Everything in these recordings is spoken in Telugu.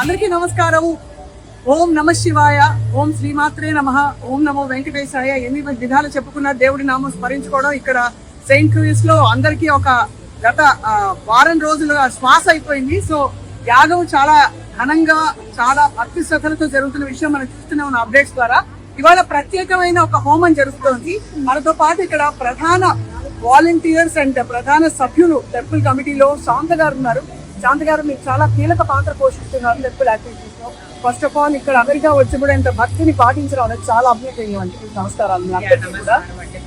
అందరికీ నమస్కారం. ఓం నమ శివాయ, ఓం శ్రీమాత్రే నమః, ఓం నమో వెంకటేశాయ. ఎన్ని విధాలు చెప్పుకున్న దేవుడి నామం స్మరించుకోవడం ఇక్కడ సెయింట్ లూయిస్ లో అందరికీ ఒక గత వారం రోజులుగా శ్వాస అయిపోయింది. సో యాగం చాలా ఘనంగా చాలా భక్తి శ్రద్ధలతో జరుగుతున్న విషయం మనం చూస్తూనే ఉన్న అప్డేట్స్ ద్వారా. ఇవాళ ప్రత్యేకమైన ఒక హోమం జరుగుతోంది. మనతో పాటు ఇక్కడ ప్రధాన వాలంటీర్స్ అండ్ ప్రధాన సభ్యులు టెంపుల్ కమిటీలో శాంత గారు ఉన్నారు. శాంత గారు మీకు చాలా కీలక పాత్ర పోషిస్తున్నారు టెంపుల్ యాక్టివిటీస్ లో. ఫస్ట్ ఆఫ్ ఆల్ ఇక్కడ అమెరికా వచ్చి కూడా ఇంత భక్తిని పాటించడం అనేది చాలా అభినందనీయమండి. నమస్కారాలు.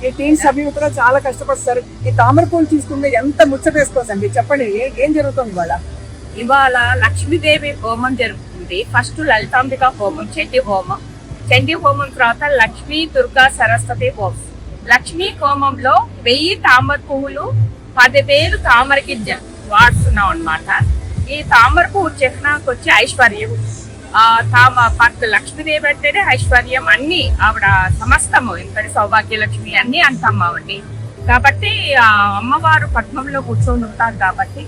ఈ టీం సభ్యులు కూడా చాలా కష్టపడతారు. ఈ తామర పూలు తీసుకుంటే ఎంత ముచ్చటేసుకోవచ్చండి, చెప్పండి ఏం జరుగుతుంది ఇవాళ? ఇవాళ లక్ష్మీదేవి హోమం జరుగుతుంది. ఫస్ట్ లలితాంబిక హోమం, చండీ హోమం. చండీ హోమం తర్వాత లక్ష్మీ దుర్గా సరస్వతి హోమం. లక్ష్మీ హోమంలో 1000 తామర పువ్వులు 10,000 తామర గింజ వాడుతున్నాం అన్నమాట. ఈ తామర పువ్వు చిహ్నానికి వచ్చి ఐశ్వర్యం. లక్ష్మీదేవి అంటేనే ఐశ్వర్యం, అన్ని ఆవిడ సమస్తము, ఇక్కడ సౌభాగ్య లక్ష్మి అన్ని అంటాం ఆవిడ. కాబట్టి అమ్మవారు పద్మంలో కూర్చొని ఉంటారు కాబట్టి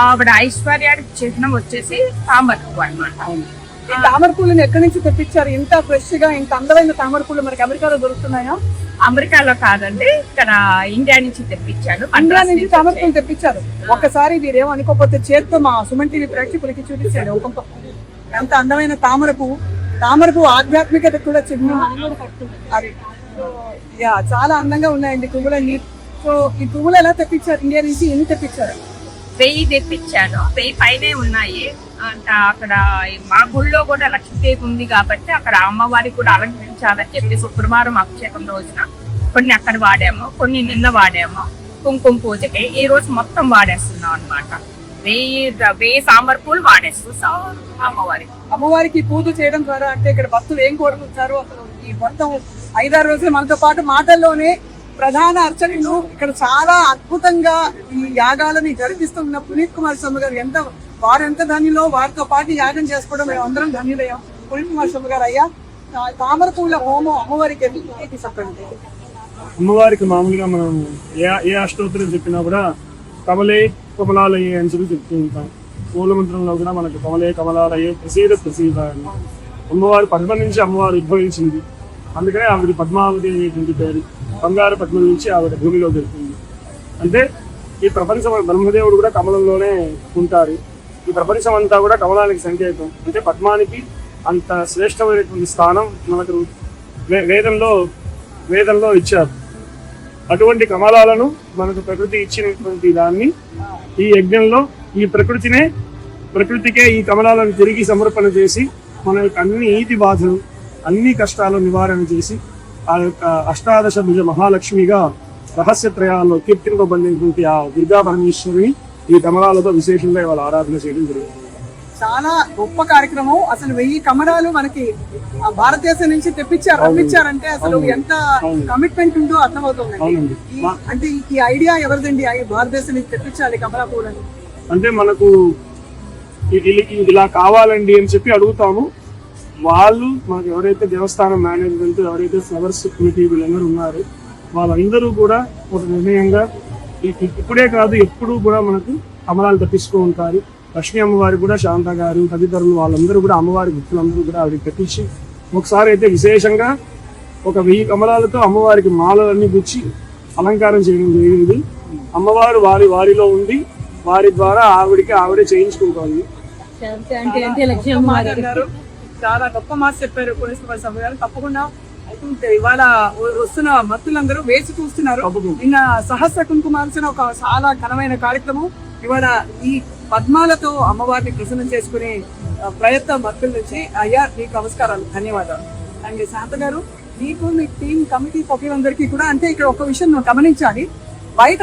ఆవిడ ఐశ్వర్యానికి చిహ్నం వచ్చేసి తామర పువ్వు అన్నమాట. ఈ తామర పూలను ఎక్కడి నుంచి తెప్పించారు? ఇంత ఫ్రెష్ గా ఇంత అందమైన తామర పూలు మనకి అమెరికాలో దొరుకుతున్నాయా? అమెరికాలో కాదండి, ఇక్కడ ఇండియా నుంచి తెప్పించాను. ఇండియా నుంచి తామర పూలు తెప్పించారు. ఒకసారి మీరేమో అనుకోకపోతే చేత్తో మా సుమన్ టీవీ ప్రేక్షకులకి చూపించాడు. ఎంత అందమైన తామర పువ్వు. తామర పువ్వు ఆధ్యాత్మికత కూడా చిహ్నం. అది చాలా అందంగా ఉన్నాయండి పువ్వులన్నీ. సో ఈ పువ్వులు ఎలా తెప్పించారు? ఇండియా నుంచి ఎన్ని తెప్పించారు? 1000 తెప్పించాను. 1000 పైనే ఉన్నాయి. అక్కడ మా గుళ్ళో కూడా లక్ష్మీదేవి ఉంది కాబట్టి అక్కడ అమ్మవారికి కూడా అలంకరించాలని చెప్పి శుక్రవారం అభిషేకం రోజున కొన్ని అక్కడ వాడాము, కొన్ని నిన్న వాడాము. కుంకుమ పూజకి ఈ రోజు మొత్తం వాడేస్తున్నాం అనమాట. 1000 తామర పూలు వాడేస్తున్నాం అమ్మవారికి పూజ చేయడం ద్వారా. అంటే ఇక్కడ భక్తులు ఏం కోరుకుంటారు అసలు ఈ మొత్తం 5-6 రోజులు మనతో పాటు మాటల్లోనే ప్రధాన అర్చకులు ఇక్కడ చాలా అద్భుతంగా ఈ యాగాలని జరిపిస్తున్న పునీత్ కుమార్ స్వామి గారు వారు ఎంత ధన్యులో, వారితో పాటు యాగం చేసుకోవడం మేము అందరం ధన్యులయ్యాం. పునీత్ కుమార్ స్వామి గారు, అయ్యా తామర పూల హోమం అమ్మవారికి చెప్పండి. అమ్మవారికి మామూలుగా మనం ఏ అష్టోత్తరం చెప్పినా కూడా కమలే కమలాలయ్యే అని చెప్పి చెప్తూ ఉంటాం. మూలమంత్రంలో కూడా మనకు కమలే కమలాలయ్యే ప్రసీద ప్రసీద అని. అమ్మవారు పద్మ నుంచి అమ్మవారు ఉద్భవించింది, అందుకనే ఆవిడ పద్మావతి అనేటువంటి పేరు. బంగారు పద్మం నుంచి ఆవిడ భూమిలో దొరుకుతుంది. అంటే ఈ ప్రపంచం, బ్రహ్మదేవుడు కూడా కమలంలోనే ఉంటారు. ఈ ప్రపంచం అంతా కూడా కమలానికి సంకేతం. అంటే పద్మానికి అంత శ్రేష్టమైనటువంటి స్థానం మనకు వేదంలో ఇచ్చారు. అటువంటి కమలాలను మనకు ప్రకృతి ఇచ్చినటువంటి దాన్ని ఈ యజ్ఞంలో ఈ ప్రకృతికే ఈ కమలాలను తిరిగి సమర్పణ చేసి మన యొక్క అన్ని ఈతి బాధలు, అన్ని కష్టాలు నివారణ చేసి ఆ యొక్క అష్టాదశ భుజ మహాలక్ష్మిగా రహస్యత్రయాల్లో కీర్తింపబడినటువంటి ఆ దుర్గా పరమేశ్వరిని ఈ కమలాలతో విశేషంగా ఇవాళ ఆరాధన చేయడం జరుగుతుంది. చాలా గొప్ప కార్యక్రమం. అసలు 1000 కమలాలు మనకి భారతదేశం నుంచి పంపించారంటే అసలు ఎంత కమిట్మెంట్ ఉందో అర్థమవుతుంది. అంటే ఈ ఐడియా ఎవరిదండి? భారతదేశం నుంచి తెప్పించాలి కమలా పూలని అంటే మనకు ఇలా కావాలండి అని చెప్పి అడుగుతాము. వాళ్ళు మనకు ఎవరైతే దేవస్థానం మేనేజ్మెంట్, ఎవరైతే ఫ్లవర్స్ కమిటీ వీళ్ళందరూ ఉన్నారు, వాళ్ళందరూ కూడా ఒక నిర్ణయంగా ఇప్పుడే కాదు ఎప్పుడు కూడా మనకు కమలాలు తెప్పిస్తూ ఉంటారు. లక్ష్మీ అమ్మవారికి కూడా శాంత గారు తదితరులు వాళ్ళందరూ కూడా అమ్మవారి భక్తులందరూ కూడా ఆవిడకి తెప్పించి ఒకసారి అయితే విశేషంగా ఒక 1000 కమలాలతో అమ్మవారికి మాలలన్నీ గుచ్చి అలంకారం చేయడం జరిగింది. అమ్మవారు వారిలో ఉండి వారి ద్వారా ఆవిడే చేయించుకుంటోంది. చాలా గొప్ప మాట చెప్పారు పునీత్ కుమార్ స్వామి గారు. తప్పకుండా ఇవాళ వస్తున్న భక్తులందరూ వేసి చూస్తున్నారు. నిన్న సహస్ర కుంకుమార్చన ఒక చాలా ఘనమైన కార్యక్రమం. ఇవాళ ఈ పద్మాలతో అమ్మవారిని ప్రసన్నం చేసుకునే ప్రయత్నం భక్తుల నుంచి. అయ్యా మీకు నమస్కారాలు, ధన్యవాదాలు. అండ్ శాంత గారు, మీకు మీ టీం కమిటీ సభ్యులందరికీ కూడా, అంటే ఇక్కడ ఒక విషయం నువ్వు గమనించాలి, బయట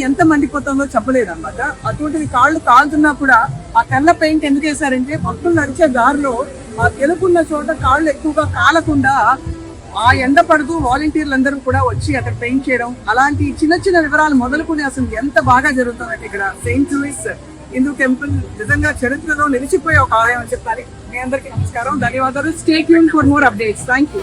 ఎంత మండిపోతుందో చెప్పలేదు అన్నమాట. అటువంటిది కాళ్ళు కాలుతున్నా కూడా ఆ తెల్ల పెయింట్ ఎందుకు వేశారంటే భక్తులు నడిచే దారిలో ఆ తెలుపున్న చోట కాళ్ళు ఎక్కువగా కాలకుండా ఆ ఎండ పడుతూ వాలంటీర్లు కూడా వచ్చి అక్కడ పెయింట్ చేయడం, అలాంటి చిన్న వివరాలు మొదలుకొని అసలు ఎంత బాగా జరుగుతుందంటే ఇక్కడ సెయింట్ లూయిస్ హిందూ టెంపుల్ నిజంగా చరిత్రలో నిలిచిపోయే ఒక ఆలయం అని చెప్పాలి. మీ అందరికీ నమస్కారం, ధన్యవాదాలు. Stay tune for more updates. Thank you.